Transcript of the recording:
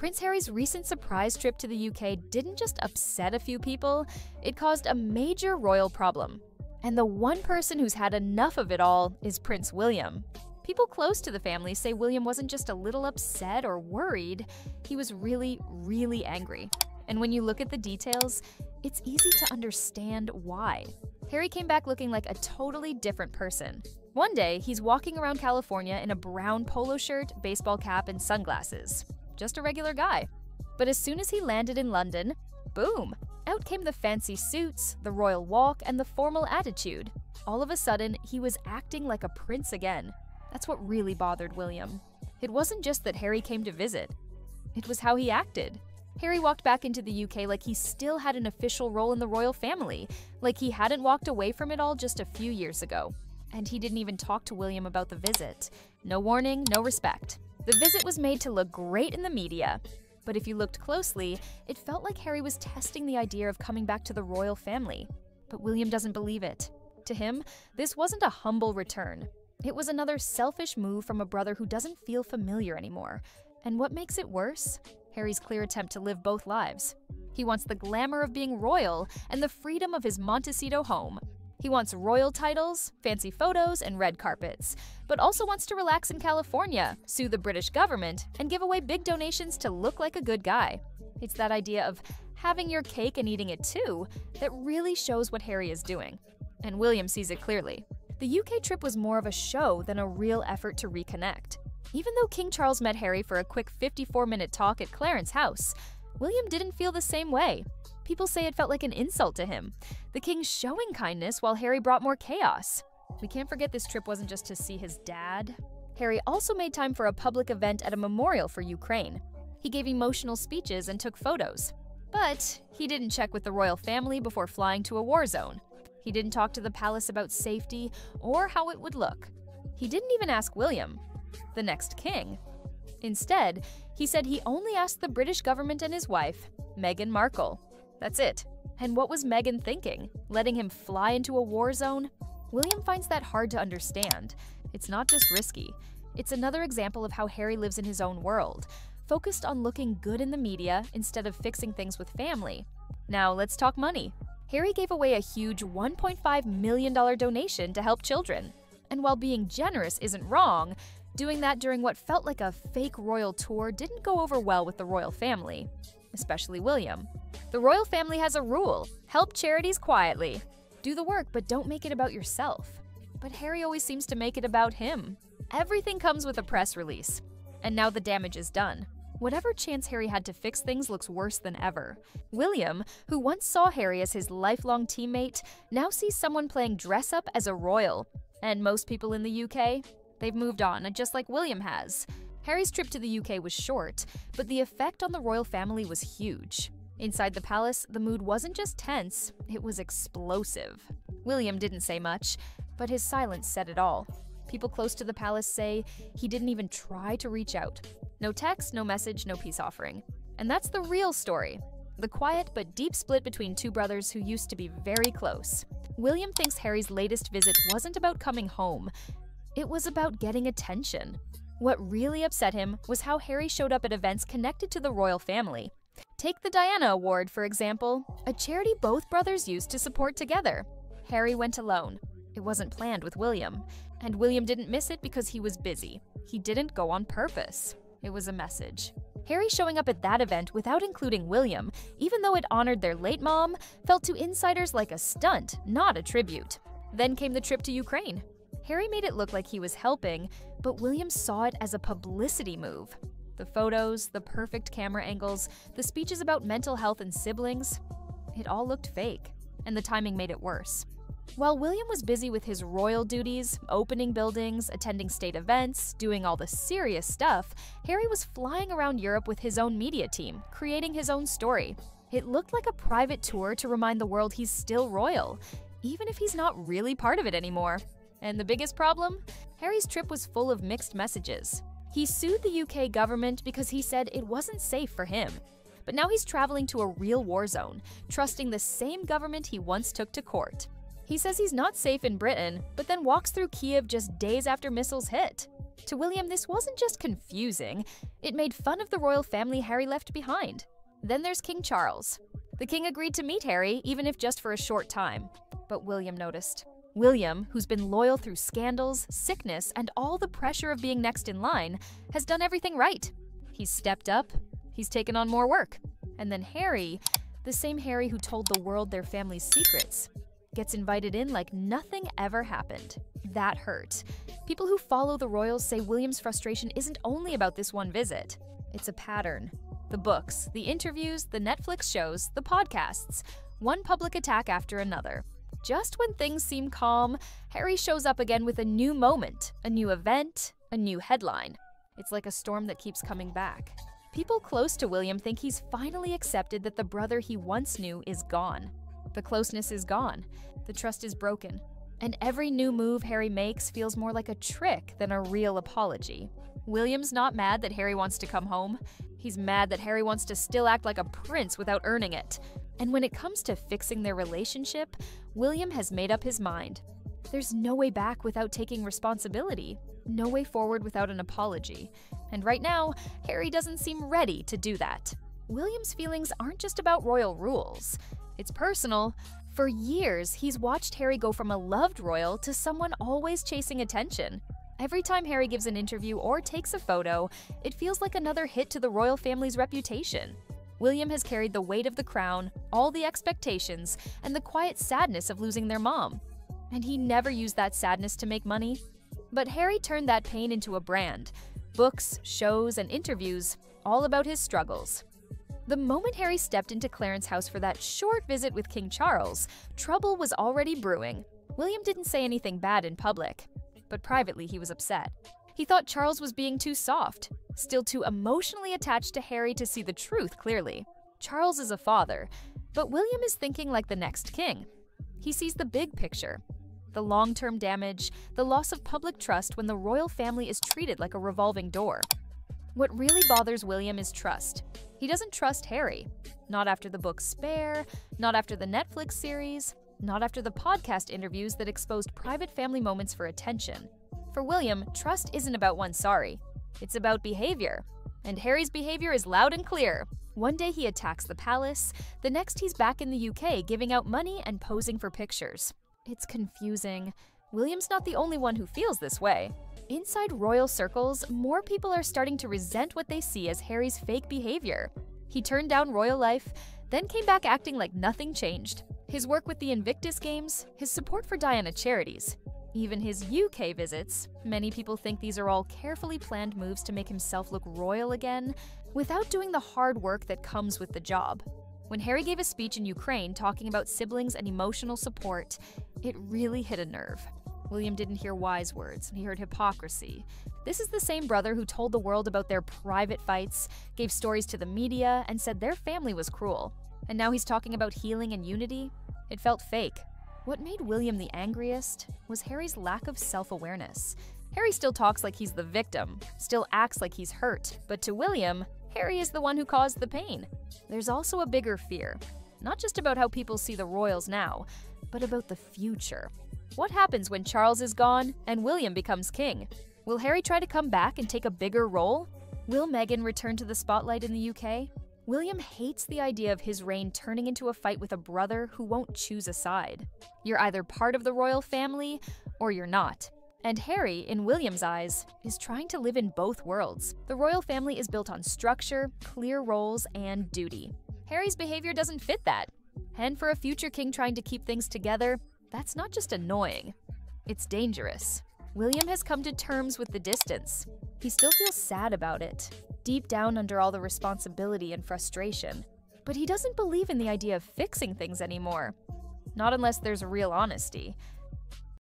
Prince Harry's recent surprise trip to the UK didn't just upset a few people, it caused a major royal problem. And the one person who's had enough of it all is Prince William. People close to the family say William wasn't just a little upset or worried, he was really, really angry. And when you look at the details, it's easy to understand why. Harry came back looking like a totally different person. One day, he's walking around California in a brown polo shirt, baseball cap, and sunglasses. Just a regular guy. But as soon as he landed in London, boom! Out came the fancy suits, the royal walk, and the formal attitude. All of a sudden, he was acting like a prince again. That's what really bothered William. It wasn't just that Harry came to visit. It was how he acted. Harry walked back into the UK like he still had an official role in the royal family, like he hadn't walked away from it all just a few years ago. And he didn't even talk to William about the visit. No warning, no respect. The visit was made to look great in the media. But if you looked closely, it felt like Harry was testing the idea of coming back to the royal family. But William doesn't believe it. To him, this wasn't a humble return. It was another selfish move from a brother who doesn't feel familiar anymore. And what makes it worse? Harry's clear attempt to live both lives. He wants the glamour of being royal and the freedom of his Montecito home. He wants royal titles, fancy photos, and red carpets, but also wants to relax in California, sue the British government, and give away big donations to look like a good guy. It's that idea of having your cake and eating it too that really shows what Harry is doing. And William sees it clearly. The UK trip was more of a show than a real effort to reconnect. Even though King Charles met Harry for a quick 54-minute talk at Clarence's house, William didn't feel the same way. People say it felt like an insult to him. The king showing kindness while Harry brought more chaos. We can't forget this trip wasn't just to see his dad. Harry also made time for a public event at a memorial for Ukraine. He gave emotional speeches and took photos. But he didn't check with the royal family before flying to a war zone. He didn't talk to the palace about safety or how it would look. He didn't even ask William, the next king. Instead, he said he only asked the British government and his wife, Meghan Markle. That's it. And what was Meghan thinking? Letting him fly into a war zone? William finds that hard to understand. It's not just risky. It's another example of how Harry lives in his own world, focused on looking good in the media instead of fixing things with family. Now let's talk money. Harry gave away a huge $1.5 million donation to help children. And while being generous isn't wrong, doing that during what felt like a fake royal tour didn't go over well with the royal family, especially William. The royal family has a rule: help charities quietly. Do the work, but don't make it about yourself. But Harry always seems to make it about him. Everything comes with a press release. And now the damage is done. Whatever chance Harry had to fix things looks worse than ever. William, who once saw Harry as his lifelong teammate, now sees someone playing dress-up as a royal. And most people in the UK? They've moved on, just like William has. Harry's trip to the UK was short, but the effect on the royal family was huge. Inside the palace, the mood wasn't just tense, it was explosive. William didn't say much, but his silence said it all. People close to the palace say he didn't even try to reach out. No text, no message, no peace offering. And that's the real story. The quiet but deep split between two brothers who used to be very close. William thinks Harry's latest visit wasn't about coming home. It was about getting attention. What really upset him was how Harry showed up at events connected to the royal family. Take the Diana Award, for example, a charity both brothers used to support together. Harry went alone. It wasn't planned with William. And William didn't miss it because he was busy. He didn't go on purpose. It was a message. Harry showing up at that event without including William, even though it honored their late mom, felt to insiders like a stunt, not a tribute. Then came the trip to Ukraine. Harry made it look like he was helping, but William saw it as a publicity move. The photos, the perfect camera angles, the speeches about mental health and siblings, it all looked fake, and the timing made it worse. While William was busy with his royal duties, opening buildings, attending state events, doing all the serious stuff, Harry was flying around Europe with his own media team, creating his own story. It looked like a private tour to remind the world he's still royal, even if he's not really part of it anymore. And the biggest problem? Harry's trip was full of mixed messages. He sued the UK government because he said it wasn't safe for him. But now he's traveling to a real war zone, trusting the same government he once took to court. He says he's not safe in Britain, but then walks through Kiev just days after missiles hit. To William, this wasn't just confusing, it made fun of the royal family Harry left behind. Then there's King Charles. The king agreed to meet Harry, even if just for a short time. But William noticed. William, who's been loyal through scandals, sickness, and all the pressure of being next in line, has done everything right. He's stepped up, he's taken on more work. And then Harry, the same Harry who told the world their family's secrets, gets invited in like nothing ever happened. That hurt. People who follow the royals say William's frustration isn't only about this one visit. It's a pattern. The books, the interviews, the Netflix shows, the podcasts, one public attack after another. Just when things seem calm, Harry shows up again with a new moment, a new event, a new headline. It's like a storm that keeps coming back. People close to William think he's finally accepted that the brother he once knew is gone. The closeness is gone, the trust is broken, and every new move Harry makes feels more like a trick than a real apology. William's not mad that Harry wants to come home. He's mad that Harry wants to still act like a prince without earning it. And when it comes to fixing their relationship, William has made up his mind. There's no way back without taking responsibility, no way forward without an apology. And right now, Harry doesn't seem ready to do that. William's feelings aren't just about royal rules. It's personal. For years, he's watched Harry go from a loved royal to someone always chasing attention. Every time Harry gives an interview or takes a photo, it feels like another hit to the royal family's reputation. William has carried the weight of the crown, all the expectations, and the quiet sadness of losing their mom. And he never used that sadness to make money. But Harry turned that pain into a brand. Books, shows, and interviews, all about his struggles. The moment Harry stepped into Clarence's house for that short visit with King Charles, trouble was already brewing. William didn't say anything bad in public, but privately he was upset. He thought Charles was being too soft, still too emotionally attached to Harry to see the truth clearly. Charles is a father, but William is thinking like the next king. He sees the big picture. The long-term damage, the loss of public trust when the royal family is treated like a revolving door. What really bothers William is trust. He doesn't trust Harry. Not after the book Spare, not after the Netflix series, not after the podcast interviews that exposed private family moments for attention. For William, trust isn't about one sorry. It's about behavior. And Harry's behavior is loud and clear. One day he attacks the palace, the next he's back in the UK giving out money and posing for pictures. It's confusing. William's not the only one who feels this way. Inside royal circles, more people are starting to resent what they see as Harry's fake behavior. He turned down royal life, then came back acting like nothing changed. His work with the Invictus Games, his support for Diana charities, even his UK visits. Many people think these are all carefully planned moves to make himself look royal again, without doing the hard work that comes with the job. When Harry gave a speech in Ukraine talking about siblings and emotional support, it really hit a nerve. William didn't hear wise words, he heard hypocrisy. This is the same brother who told the world about their private fights, gave stories to the media, and said their family was cruel. And now he's talking about healing and unity? It felt fake. What made William the angriest was Harry's lack of self-awareness. Harry still talks like he's the victim, still acts like he's hurt, but to William, Harry is the one who caused the pain. There's also a bigger fear, not just about how people see the royals now, but about the future. What happens when Charles is gone and William becomes king? Will Harry try to come back and take a bigger role? Will Meghan return to the spotlight in the UK? William hates the idea of his reign turning into a fight with a brother who won't choose a side. You're either part of the royal family or you're not. And Harry, in William's eyes, is trying to live in both worlds. The royal family is built on structure, clear roles, and duty. Harry's behavior doesn't fit that. And for a future king trying to keep things together, that's not just annoying, it's dangerous. William has come to terms with the distance. He still feels sad about it, deep down under all the responsibility and frustration. But he doesn't believe in the idea of fixing things anymore. Not unless there's real honesty.